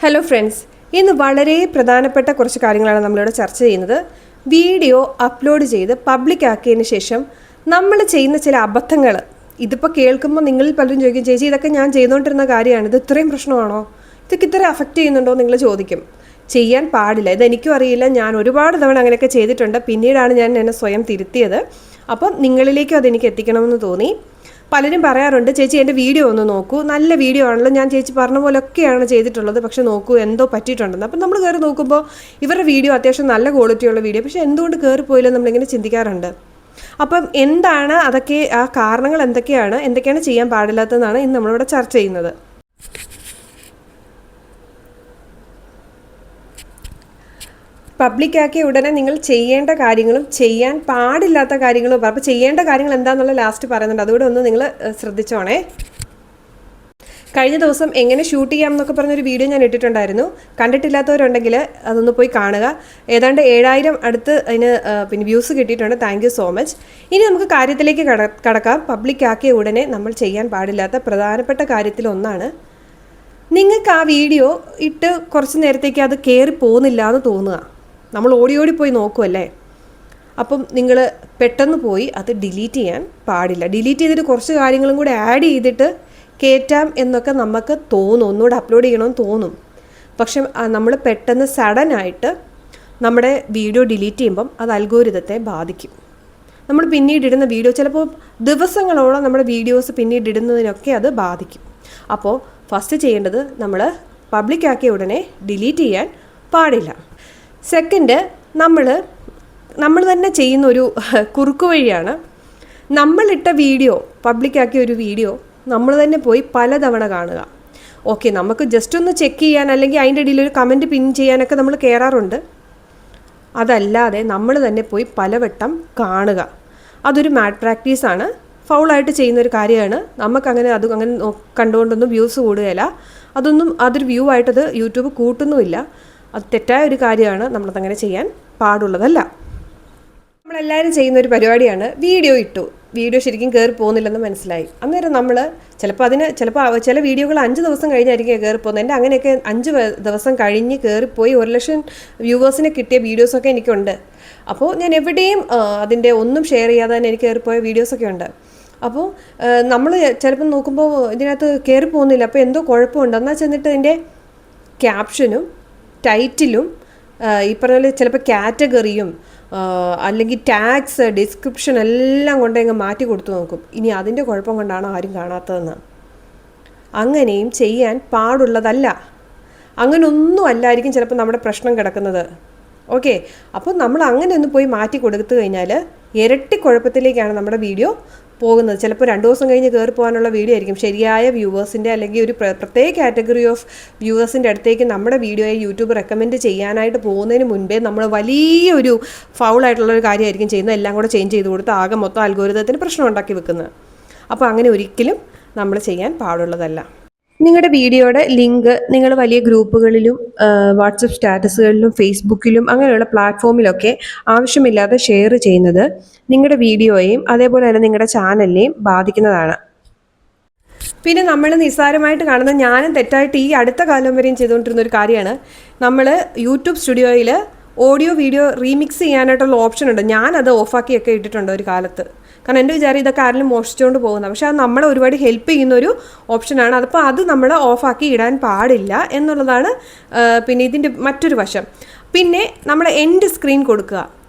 Hello friends, ഇന്ന് വളരെ പ്രധാനപ്പെട്ട കുറച്ച് കാര്യങ്ങളാണ് നമ്മളിവിടെ ചർച്ച ചെയ്യുന്നത്. വീഡിയോ അപ്ലോഡ് ചെയ്ത് പബ്ലിക് ആക്കിയതിന് ശേഷം നമ്മൾ ചെയ്യുന്ന ചില അബദ്ധങ്ങൾ. ഇതിപ്പോൾ കേൾക്കുമ്പോൾ നിങ്ങളിൽ പലരും ചോദിക്കും, ചേച്ചി ഇതൊക്കെ ഞാൻ ചെയ്തുകൊണ്ടിരുന്ന കാര്യമാണ്, ഇത് ഇത്രയും പ്രശ്നമാണോ, ഇതൊക്കെ ഇത്ര അഫക്റ്റ് ചെയ്യുന്നുണ്ടോ നിങ്ങൾ ചോദിക്കും. ചെയ്യാൻ പാടില്ല. ഇതെനിക്കും അറിയില്ല, ഞാൻ ഒരുപാട് തവണ അങ്ങനെയൊക്കെ ചെയ്തിട്ടുണ്ട്. പിന്നീടാണ് ഞാൻ എന്നെ സ്വയം തിരുത്തിയത്. അപ്പം നിങ്ങളിലേക്കും അതെനിക്ക് എത്തിക്കണമെന്ന് തോന്നി. പലരും പറയാറുണ്ട്, ചേച്ചി എൻ്റെ വീഡിയോ ഒന്ന് നോക്കൂ, നല്ല വീഡിയോ ആണല്ലോ, ഞാൻ ചേച്ചി പറഞ്ഞ പോലെയൊക്കെയാണ് ചെയ്തിട്ടുള്ളത്, പക്ഷെ നോക്കൂ എന്തോ പറ്റിയിട്ടുണ്ടെന്ന്. അപ്പം നമ്മൾ കയറി നോക്കുമ്പോൾ ഇവരുടെ വീഡിയോ അത്യാവശ്യം നല്ല ക്വാളിറ്റിയുള്ള വീഡിയോ, പക്ഷേ എന്തുകൊണ്ട് കയറിപ്പോയില്ല നമ്മളിങ്ങനെ ചിന്തിക്കാറുണ്ട്. അപ്പം എന്താണ് അതൊക്കെ, ആ കാരണങ്ങൾ എന്തൊക്കെയാണ് ചെയ്യാൻ പാടില്ലാത്തതെന്നാണ് ഇന്ന് നമ്മളിവിടെ ചർച്ച ചെയ്യുന്നത്. പബ്ലിക്കാക്കിയ ഉടനെ നിങ്ങൾ ചെയ്യേണ്ട കാര്യങ്ങളും ചെയ്യാൻ പാടില്ലാത്ത കാര്യങ്ങളും, അപ്പോൾ ചെയ്യേണ്ട കാര്യങ്ങൾ എന്താണെന്നുള്ള ലാസ്റ്റ് പറയുന്നുണ്ട്. അതുകൂടെ ഒന്ന് നിങ്ങൾ ശ്രദ്ധിച്ചോണേ. കഴിഞ്ഞ ദിവസം എങ്ങനെ ഷൂട്ട് ചെയ്യാം എന്നൊക്കെ പറഞ്ഞൊരു വീഡിയോ ഞാൻ ഇട്ടിട്ടുണ്ടായിരുന്നു. കണ്ടിട്ടില്ലാത്തവരുണ്ടെങ്കിൽ അതൊന്ന് പോയി കാണുക. ഏതാണ്ട് 7000 അടുത്ത് അതിന് പിന്നെ വ്യൂസ് കിട്ടിയിട്ടുണ്ട്. Thank you so much. ഇനി നമുക്ക് കാര്യത്തിലേക്ക് കടക്കാം. പബ്ലിക്കാക്കിയ ഉടനെ നമ്മൾ ചെയ്യാൻ പാടില്ലാത്ത പ്രധാനപ്പെട്ട കാര്യത്തിലൊന്നാണ്, നിങ്ങൾക്ക് ആ വീഡിയോ ഇട്ട് കുറച്ച് നേരത്തേക്ക് അത് കയറി പോകുന്നില്ല എന്ന് തോന്നുക. നമ്മൾ ഓടി പോയി നോക്കുമല്ലേ, അപ്പം നിങ്ങൾ പെട്ടെന്ന് പോയി അത് ഡിലീറ്റ് ചെയ്യാൻ പാടില്ല. ഡിലീറ്റ് ചെയ്തിട്ട് കുറച്ച് കാര്യങ്ങളും കൂടെ ആഡ് ചെയ്തിട്ട് കയറ്റാം എന്നൊക്കെ നമുക്ക് തോന്നും, ഒന്നുകൂടെ അപ്ലോഡ് ചെയ്യണമെന്ന് തോന്നും. പക്ഷെ നമ്മൾ പെട്ടെന്ന് സഡനായിട്ട് നമ്മുടെ വീഡിയോ ഡിലീറ്റ് ചെയ്യുമ്പം അത് അൽഗോരിതത്തെ ബാധിക്കും. നമ്മൾ പിന്നീട് ഇടുന്ന വീഡിയോ ചിലപ്പോൾ ദിവസങ്ങളോളം നമ്മുടെ വീഡിയോസ് പിന്നീട് ഇടുന്നതിനൊക്കെ അത് ബാധിക്കും. അപ്പോൾ ഫസ്റ്റ് ചെയ്യേണ്ടത്, നമ്മൾ പബ്ലിക്കാക്കിയ ഉടനെ ഡിലീറ്റ് ചെയ്യാൻ പാടില്ല. സെക്കൻഡ്, നമ്മൾ തന്നെ ചെയ്യുന്ന ഒരു കുറുക്കു വഴിയാണ്, നമ്മളിട്ട വീഡിയോ, പബ്ലിക്കാക്കിയ ഒരു വീഡിയോ നമ്മൾ തന്നെ പോയി പലതവണ കാണുക. ഓക്കെ, നമുക്ക് ജസ്റ്റ് ഒന്ന് ചെക്ക് ചെയ്യാൻ അല്ലെങ്കിൽ അതിൻ്റെ ഇടയിൽ ഒരു കമൻറ്റ് പിൻ ചെയ്യാനൊക്കെ നമ്മൾ കയറാറുണ്ട്. അതല്ലാതെ നമ്മൾ തന്നെ പോയി പലവട്ടം കാണുക, അതൊരു മാഡ് പ്രാക്ടീസാണ്, ഫൗളായിട്ട് ചെയ്യുന്നൊരു കാര്യമാണ്. നമുക്കങ്ങനെ അങ്ങനെ കണ്ടുകൊണ്ടൊന്നും വ്യൂസ് കൂടുകയില്ല, അതൊരു വ്യൂ ആയിട്ടത് യൂട്യൂബ് കൂട്ടുന്നുമില്ല. അത് തെറ്റായ ഒരു കാര്യമാണ്, നമ്മളതങ്ങനെ ചെയ്യാൻ പാടുള്ളതല്ല. നമ്മളെല്ലാവരും ചെയ്യുന്നൊരു പരിപാടിയാണ്, വീഡിയോ ഇട്ടു, വീഡിയോ ശരിക്കും കയറി പോകുന്നില്ലെന്ന് മനസ്സിലായി. അന്നേരം നമ്മൾ ചിലപ്പോൾ ചില വീഡിയോകൾ 5 ദിവസം കഴിഞ്ഞായിരിക്കും കയറി പോകുന്നത്. എൻ്റെ അങ്ങനെയൊക്കെ 5 ദിവസം കഴിഞ്ഞ് കയറിപ്പോയി 1 ലക്ഷം വ്യൂവേഴ്സിനെ കിട്ടിയ വീഡിയോസൊക്കെ എനിക്കുണ്ട്. അപ്പോൾ ഞാൻ എവിടെയും അതിൻ്റെ ഒന്നും ഷെയർ ചെയ്യാതെ തന്നെ എനിക്ക് കയറിപ്പോയ വീഡിയോസൊക്കെ ഉണ്ട്. അപ്പോൾ നമ്മൾ ചിലപ്പോൾ നോക്കുമ്പോൾ ഇതിനകത്ത് കയറി പോകുന്നില്ല, അപ്പോൾ എന്തോ കുഴപ്പമുണ്ട്. എന്നാൽ ചെന്നിട്ട് അതിൻ്റെ ക്യാപ്ഷനും ടൈറ്റിലും ഈ പറഞ്ഞ പോലെ ചിലപ്പോൾ കാറ്റഗറിയും അല്ലെങ്കിൽ ടാഗ്സ്, ഡിസ്ക്രിപ്ഷൻ എല്ലാം കൊണ്ടങ്ങ് മാറ്റി കൊടുത്തു നോക്കും. ഇനി അതിൻ്റെ കുഴപ്പം കൊണ്ടാണ് ആരും കാണാത്തതെന്ന്. അങ്ങനെയും ചെയ്യാൻ പാടുള്ളതല്ല. അങ്ങനെയൊന്നും അല്ലായിരിക്കും ചിലപ്പോൾ നമ്മുടെ പ്രശ്നം കിടക്കുന്നത്. ഓക്കെ, അപ്പോൾ നമ്മൾ അങ്ങനെ ഒന്ന് പോയി മാറ്റി കൊടുത്തു കഴിഞ്ഞാൽ ഇരട്ടി കുഴപ്പത്തിലേക്കാണ് നമ്മുടെ വീഡിയോ പോകുന്നത്. ചിലപ്പോൾ 2 ദിവസം കഴിഞ്ഞ് കയറി പോകാനുള്ള വീഡിയോ ആയിരിക്കും. ശരിയായ വ്യൂവേഴ്സിൻ്റെ അല്ലെങ്കിൽ ഒരു പ്രത്യേക കാറ്റഗറി ഓഫ് വ്യൂവേഴ്സിൻ്റെ അടുത്തേക്ക് നമ്മുടെ വീഡിയോയെ യൂട്യൂബ് റെക്കമെൻഡ് ചെയ്യാനായിട്ട് പോകുന്നതിന് മുൻപേ നമ്മൾ വലിയൊരു ഫൗളായിട്ടുള്ളൊരു കാര്യമായിരിക്കും ചെയ്യുന്നത്. എല്ലാം കൂടെ ചേഞ്ച് ചെയ്ത് കൊടുത്ത് ആകെ മൊത്തം അൽഗോരിതത്തിന് പ്രശ്നം ഉണ്ടാക്കി വെക്കുന്നത്. അപ്പോൾ അങ്ങനെ ഒരിക്കലും നമ്മൾ ചെയ്യാൻ പാടുള്ളതല്ല. നിങ്ങളുടെ വീഡിയോയുടെ ലിങ്ക് നിങ്ങൾ വലിയ ഗ്രൂപ്പുകളിലും വാട്സപ്പ് സ്റ്റാറ്റസുകളിലും ഫേസ്ബുക്കിലും അങ്ങനെയുള്ള പ്ലാറ്റ്ഫോമിലൊക്കെ ആവശ്യമില്ലാതെ ഷെയർ ചെയ്യുന്നത് നിങ്ങളുടെ വീഡിയോയെയും അതേപോലെ തന്നെ നിങ്ങളുടെ ചാനലിനെയും ബാധിക്കുന്നതാണ്. പിന്നെ നമ്മൾ നിസ്സാരമായിട്ട് കാണുന്ന, ഞാനും തെറ്റായിട്ട് ഈ അടുത്ത കാലം വരെയും ചെയ്തുകൊണ്ടിരുന്ന ഒരു കാര്യമാണ്, നമ്മൾ യൂട്യൂബ് സ്റ്റുഡിയോയിൽ ഓഡിയോ വീഡിയോ റീമിക്സ് ചെയ്യാനായിട്ടുള്ള ഓപ്ഷൻ ഉണ്ട്. ഞാനത് ഓഫാക്കിയൊക്കെ ഇട്ടിട്ടുണ്ട് ഒരു കാലത്ത്. കാരണം എൻ്റെ വിചാരം ഇതൊക്കെ ആരെങ്കിലും മോഷിച്ചുകൊണ്ട് പോകുന്നത്. പക്ഷേ അത് നമ്മളെ ഒരുപാട് ഹെൽപ്പ് ചെയ്യുന്നൊരു ഓപ്ഷനാണ്. അതിപ്പോൾ അത് നമ്മൾ ഓഫാക്കി ഇടാൻ പാടില്ല എന്നുള്ളതാണ് പിന്നെ ഇതിൻ്റെ മറ്റൊരു വശം. പിന്നെ നമ്മൾ എൻഡ് സ്ക്രീൻ കൊടുക്കുക.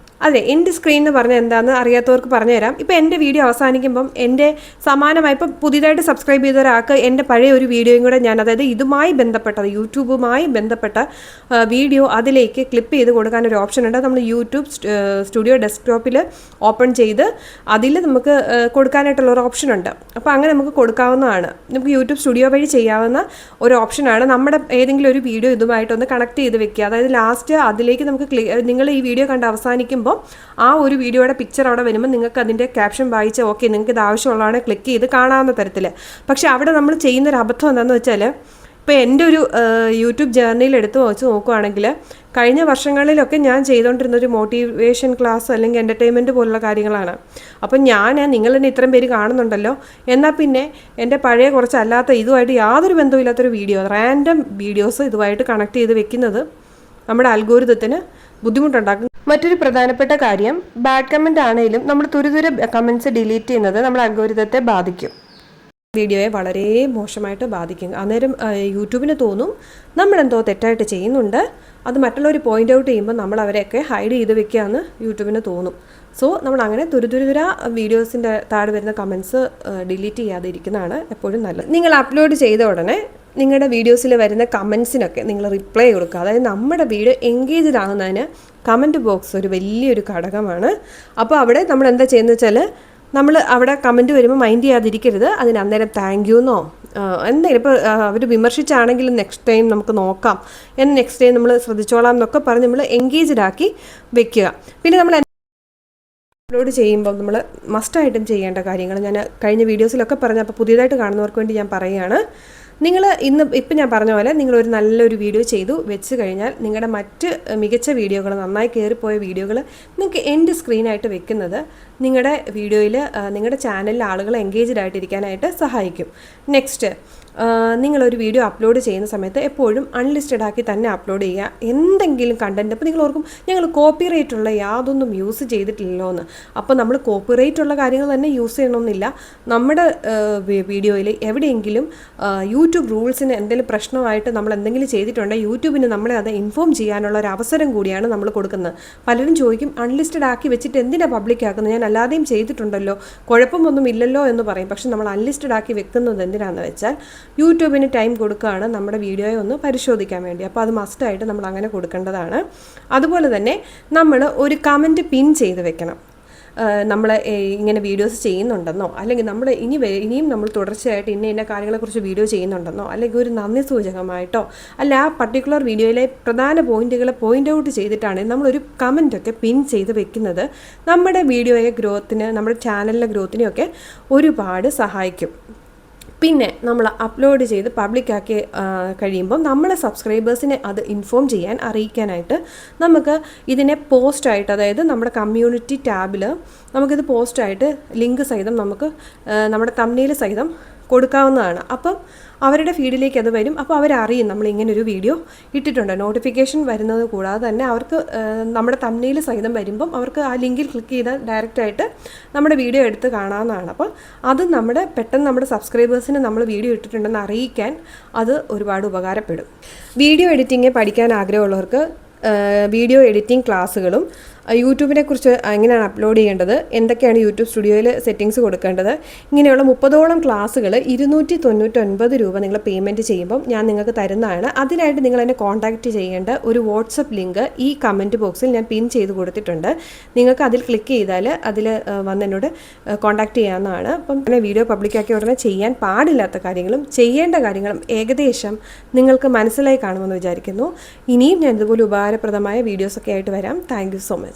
അതെ, എൻഡ് സ്ക്രീൻ എന്ന് പറഞ്ഞാൽ എന്താണെന്ന് അറിയാത്തവർക്ക് പറഞ്ഞു തരാം. ഇപ്പോൾ എൻ്റെ വീഡിയോ അവസാനിക്കുമ്പം എൻ്റെ സമാനമായി ഇപ്പോൾ പുതിയതായിട്ട് സബ്സ്ക്രൈബ് ചെയ്ത ഒരാൾക്ക് എൻ്റെ പഴയ ഒരു വീഡിയോയും കൂടെ ഞാൻ, അതായത് ഇതുമായി ബന്ധപ്പെട്ടത് യൂട്യൂബുമായി ബന്ധപ്പെട്ട വീഡിയോ അതിലേക്ക് ക്ലിപ്പ് ചെയ്ത് കൊടുക്കാനൊരു ഓപ്ഷൻ ഉണ്ട്. നമ്മൾ യൂട്യൂബ് സ്റ്റുഡിയോ ഡെസ്ക്ടോപ്പിൽ ഓപ്പൺ ചെയ്ത് അതിൽ നമുക്ക് കൊടുക്കാനായിട്ടുള്ളൊരു ഓപ്ഷൻ ഉണ്ട്. അപ്പോൾ അങ്ങനെ നമുക്ക് കൊടുക്കാവുന്നതാണ്. നമുക്ക് യൂട്യൂബ് സ്റ്റുഡിയോ വഴി ചെയ്യാവുന്ന ഒരു ഓപ്ഷനാണ്. നമ്മുടെ ഏതെങ്കിലും ഒരു വീഡിയോ ഇതുമായിട്ടൊന്ന് കണക്ട് ചെയ്ത് വെക്കുക. അതായത് ലാസ്റ്റ് അതിലേക്ക് നമുക്ക് നിങ്ങൾ ഈ വീഡിയോ കണ്ട് അവസാനിക്കുമ്പോൾ ആ ഒരു വീഡിയോയുടെ പിക്ചർ അവിടെ വരുമ്പോൾ നിങ്ങൾക്ക് അതിൻ്റെ ക്യാപ്ഷൻ വായിച്ച് ഓക്കെ നിങ്ങൾക്ക് ഇത് ആവശ്യമുള്ളതാണ് ക്ലിക്ക് ചെയ്ത് കാണാവുന്ന തരത്തിൽ. പക്ഷേ അവിടെ നമ്മൾ ചെയ്യുന്നൊരു അബദ്ധം എന്താണെന്ന് വെച്ചാൽ, ഇപ്പോൾ എൻ്റെ ഒരു യൂട്യൂബ് ജേർണിയിൽ എടുത്ത് വെച്ച് നോക്കുകയാണെങ്കിൽ കഴിഞ്ഞ വർഷങ്ങളിലൊക്കെ ഞാൻ ചെയ്തുകൊണ്ടിരുന്നൊരു മോട്ടിവേഷൻ ക്ലാസ് അല്ലെങ്കിൽ എൻ്റർടൈൻമെൻറ്റ് പോലുള്ള കാര്യങ്ങളാണ്. അപ്പം നിങ്ങൾ തന്നെ ഇത്രയും പേര് കാണുന്നുണ്ടല്ലോ, എന്നാൽ പിന്നെ എൻ്റെ പഴയ കുറച്ചല്ലാത്ത ഇതുമായിട്ട് യാതൊരു ബന്ധമില്ലാത്തൊരു വീഡിയോ, റാൻഡം വീഡിയോസ് ഇതുമായിട്ട് കണക്ട് ചെയ്ത് വെക്കുന്നത് നമ്മുടെ അൽഗോരിതത്തിന് ബുദ്ധിമുട്ടുണ്ടാക്കും. മറ്റൊരു പ്രധാനപ്പെട്ട കാര്യം, ബാഡ് കമൻ്റ് ആണെങ്കിലും നമ്മൾ തുരുതുര കമൻറ്റ്സ് ഡിലീറ്റ് ചെയ്യുന്നത് നമ്മുടെ അൽഗോരിതത്തെ ബാധിക്കും, വീഡിയോയെ വളരെ മോശമായിട്ട് ബാധിക്കും. അന്നേരം യൂട്യൂബിന് തോന്നും നമ്മളെന്തോ തെറ്റായിട്ട് ചെയ്യുന്നുണ്ട്, അത് മറ്റുള്ളവർ പോയിൻ്റ് ഔട്ട് ചെയ്യുമ്പോൾ നമ്മൾ അവരെയൊക്കെ ഹൈഡ് ചെയ്ത് വെക്കുകയെന്ന് യൂട്യൂബിന് തോന്നും. സോ നമ്മൾ അങ്ങനെ തുരുതുര വീഡിയോസിൻ്റെ താഴെ വരുന്ന കമൻറ്റ്സ് ഡിലീറ്റ് ചെയ്യാതെ ഇരിക്കുന്നതാണ് എപ്പോഴും നല്ലത്. നിങ്ങൾ അപ്ലോഡ് ചെയ്ത ഉടനെ നിങ്ങളുടെ വീഡിയോസിൽ വരുന്ന കമൻസിനൊക്കെ നിങ്ങൾ റിപ്ലൈ കൊടുക്കുക. അതായത് നമ്മുടെ വീഡിയോ എൻഗേജ്ഡ് ആകുന്നതിന് കമൻറ്റ് ബോക്സ് ഒരു വലിയൊരു ഘടകമാണ്. അപ്പോൾ അവിടെ നമ്മൾ എന്താ ചെയ്യുന്നത് വെച്ചാൽ, നമ്മൾ അവിടെ കമൻറ്റ് വരുമ്പോൾ മൈൻഡ് ചെയ്യാതിരിക്കരുത്. അതിന് അന്നേരം താങ്ക് യു എന്നോ എന്തെങ്കിലും, ഇപ്പോൾ അവർ വിമർശിച്ചാണെങ്കിലും നെക്സ്റ്റ് ടൈം നമുക്ക് നോക്കാം, നെക്സ്റ്റ് ടൈം നമ്മൾ ശ്രദ്ധിച്ചോളാം എന്നൊക്കെ പറഞ്ഞ് നമ്മൾ എൻഗേജ്ഡ് ആക്കി വെക്കുക. പിന്നെ നമ്മൾ അപ്ലോഡ് ചെയ്യുമ്പോൾ നമ്മൾ മസ്റ്റായിട്ടും ചെയ്യേണ്ട കാര്യങ്ങൾ ഞാൻ കഴിഞ്ഞ വീഡിയോസിലൊക്കെ പറഞ്ഞപ്പോൾ പുതിയതായിട്ട് കാണുന്നവർക്ക് വേണ്ടി ഞാൻ പറയുകയാണ്. ഇപ്പം ഞാൻ പറഞ്ഞ പോലെ നിങ്ങളൊരു നല്ലൊരു വീഡിയോ ചെയ്തു വെച്ച് കഴിഞ്ഞാൽ നിങ്ങളുടെ മറ്റ് മികച്ച വീഡിയോകൾ, നന്നായി കയറിപ്പോയ വീഡിയോകൾ നിങ്ങൾക്ക് എൻഡ് സ്ക്രീനായിട്ട് വെക്കുന്നത് നിങ്ങളുടെ വീഡിയോയിൽ നിങ്ങളുടെ ചാനലിൽ ആളുകൾ എൻഗേജ്ഡ് ആയിട്ടിരിക്കാനായിട്ട് സഹായിക്കും. നെക്സ്റ്റ്, നിങ്ങളൊരു വീഡിയോ അപ്ലോഡ് ചെയ്യുന്ന സമയത്ത് എപ്പോഴും അൺലിസ്റ്റഡ് ആക്കി തന്നെ അപ്ലോഡ് ചെയ്യുക. എന്തെങ്കിലും കണ്ടൻറ്റ്, അപ്പോൾ നിങ്ങൾ ഓർക്കും ഞങ്ങൾ കോപ്പിറൈറ്റ് ഉള്ള യാതൊന്നും യൂസ് ചെയ്തിട്ടില്ലല്ലോ എന്ന്. അപ്പോൾ നമ്മൾ കോപ്പിറൈറ്റ് ഉള്ള കാര്യങ്ങൾ തന്നെ യൂസ് ചെയ്യണമെന്നില്ല. നമ്മുടെ വീഡിയോയിൽ എവിടെയെങ്കിലും യൂട്യൂബ് റൂൾസിന് എന്തെങ്കിലും പ്രശ്നമായിട്ട് നമ്മൾ എന്തെങ്കിലും ചെയ്തിട്ടുണ്ടെങ്കിൽ യൂട്യൂബിന് നമ്മളെ അത് ഇൻഫോം ചെയ്യാനുള്ള ഒരു അവസരം കൂടിയാണ് നമ്മൾ കൊടുക്കുന്നത്. പലരും ചോദിക്കും അൺലിസ്റ്റഡ് ആക്കി വെച്ചിട്ട് എന്തിനാണ് പബ്ലിക് ആക്കുന്നത്, ഞാൻ അല്ലാതെയും ചെയ്തിട്ടുണ്ടല്ലോ, കുഴപ്പമൊന്നും ഇല്ലല്ലോ എന്ന് പറയും. പക്ഷെ നമ്മൾ അൺലിസ്റ്റഡ് ആക്കി വെക്കുന്നത് എന്തിനാണെന്ന് വെച്ചാൽ യൂട്യൂബിന് ടൈം കൊടുക്കുകയാണ് നമ്മുടെ വീഡിയോയെ ഒന്ന് പരിശോധിക്കാൻ വേണ്ടി. അപ്പോൾ അത് മസ്റ്റായിട്ട് നമ്മൾ അങ്ങനെ കൊടുക്കേണ്ടതാണ്. അതുപോലെ തന്നെ നമ്മൾ ഒരു കമൻറ്റ് പിൻ ചെയ്ത് വെക്കണം. നമ്മൾ ഇങ്ങനെ വീഡിയോസ് ചെയ്യുന്നുണ്ടെന്നോ, അല്ലെങ്കിൽ നമ്മൾ ഇനിയും നമ്മൾ തുടർച്ചയായിട്ട് ഇന്ന കാര്യങ്ങളെക്കുറിച്ച് വീഡിയോ ചെയ്യുന്നുണ്ടെന്നോ, അല്ലെങ്കിൽ ഒരു നന്ദി സൂചകമായിട്ടോ, അല്ല ആ പർട്ടിക്കുലർ വീഡിയോയിലെ പ്രധാന പോയിന്റുകളെ പോയിൻ്റ് ഔട്ട് ചെയ്തിട്ടാണ് നമ്മളൊരു കമൻറ്റൊക്കെ പിൻ ചെയ്ത് വെക്കുന്നത്. നമ്മുടെ വീഡിയോയെ ഗ്രോത്തിന്, നമ്മുടെ ചാനലിലെ ഗ്രോത്തിനെയൊക്കെ ഒരുപാട് സഹായിക്കും. പിന്നെ നമ്മൾ അപ്ലോഡ് ചെയ്ത് പബ്ലിക്കാക്കി കഴിയുമ്പോൾ നമ്മളെ സബ്സ്ക്രൈബേഴ്സിനെ അത് ഇൻഫോം ചെയ്യാൻ, അറിയിക്കാനായിട്ട് നമുക്ക് ഇതിനെ പോസ്റ്റായിട്ട്, അതായത് നമ്മുടെ കമ്മ്യൂണിറ്റി ടാബിൽ നമുക്കിത് പോസ്റ്റായിട്ട് ലിങ്ക് സഹിതം നമുക്ക് നമ്മുടെ തംബ്നെയിൽ സഹിതം കൊടുക്കാവുന്നതാണ്. അപ്പം അവരുടെ ഫീഡിലേക്ക് അത് വരും. അപ്പോൾ അവരറിയും നമ്മൾ ഇങ്ങനൊരു വീഡിയോ ഇട്ടിട്ടുണ്ട്. നോട്ടിഫിക്കേഷൻ വരുന്നത് കൂടാതെ തന്നെ അവർക്ക് നമ്മുടെ തംബ്നെയിൽ സഹിതം വരുമ്പം അവർക്ക് ആ ലിങ്കിൽ ക്ലിക്ക് ചെയ്താൽ ഡയറക്റ്റായിട്ട് നമ്മുടെ വീഡിയോ എടുത്ത് കാണാവുന്നതാണ്. അപ്പോൾ അത് പെട്ടെന്ന് നമ്മുടെ സബ്സ്ക്രൈബേഴ്സിന് നമ്മൾ വീഡിയോ ഇട്ടിട്ടുണ്ടെന്ന് അറിയിക്കാൻ അത് ഒരുപാട് ഉപകാരപ്പെടും. വീഡിയോ എഡിറ്റിംഗ് പഠിക്കാൻ ആഗ്രഹമുള്ളവർക്ക് വീഡിയോ എഡിറ്റിംഗ് ക്ലാസ്സുകളും യൂട്യൂബിനെ കുറിച്ച് എങ്ങനെയാണ് അപ്ലോഡ് ചെയ്യേണ്ടത്, എന്തൊക്കെയാണ് യൂട്യൂബ് സ്റ്റുഡിയോയിൽ സെറ്റിങ്സ് കൊടുക്കേണ്ടത്, ഇങ്ങനെയുള്ള 30ഓളം ക്ലാസ്സുകൾ 299 രൂപ നിങ്ങൾ പേയ്മെൻറ്റ് ചെയ്യുമ്പം ഞാൻ നിങ്ങൾക്ക് തരുന്നതാണ്. അതിനായിട്ട് നിങ്ങൾ എന്നെ കോൺടാക്റ്റ് ചെയ്യേണ്ട ഒരു വാട്സപ്പ് ലിങ്ക് ഈ കമൻറ്റ് ബോക്സിൽ ഞാൻ പിൻ ചെയ്ത് കൊടുത്തിട്ടുണ്ട്. നിങ്ങൾക്ക് അതിൽ ക്ലിക്ക് ചെയ്താൽ അതിൽ വന്ന് എന്നോട് കോൺടാക്റ്റ് ചെയ്യാവുന്നതാണ്. അപ്പം അങ്ങനെ വീഡിയോ പബ്ലിക്കാക്കിയ ഉടനെ ചെയ്യാൻ പാടില്ലാത്ത കാര്യങ്ങളും ചെയ്യേണ്ട കാര്യങ്ങളും ഏകദേശം നിങ്ങൾക്ക് മനസ്സിലായി കാണുമെന്ന് വിചാരിക്കുന്നു. ഇനിയും ഞാൻ ഇതുപോലെ ഉപകാരപ്രദമായ വീഡിയോസൊക്കെ ആയിട്ട് വരാം. Thank you so much.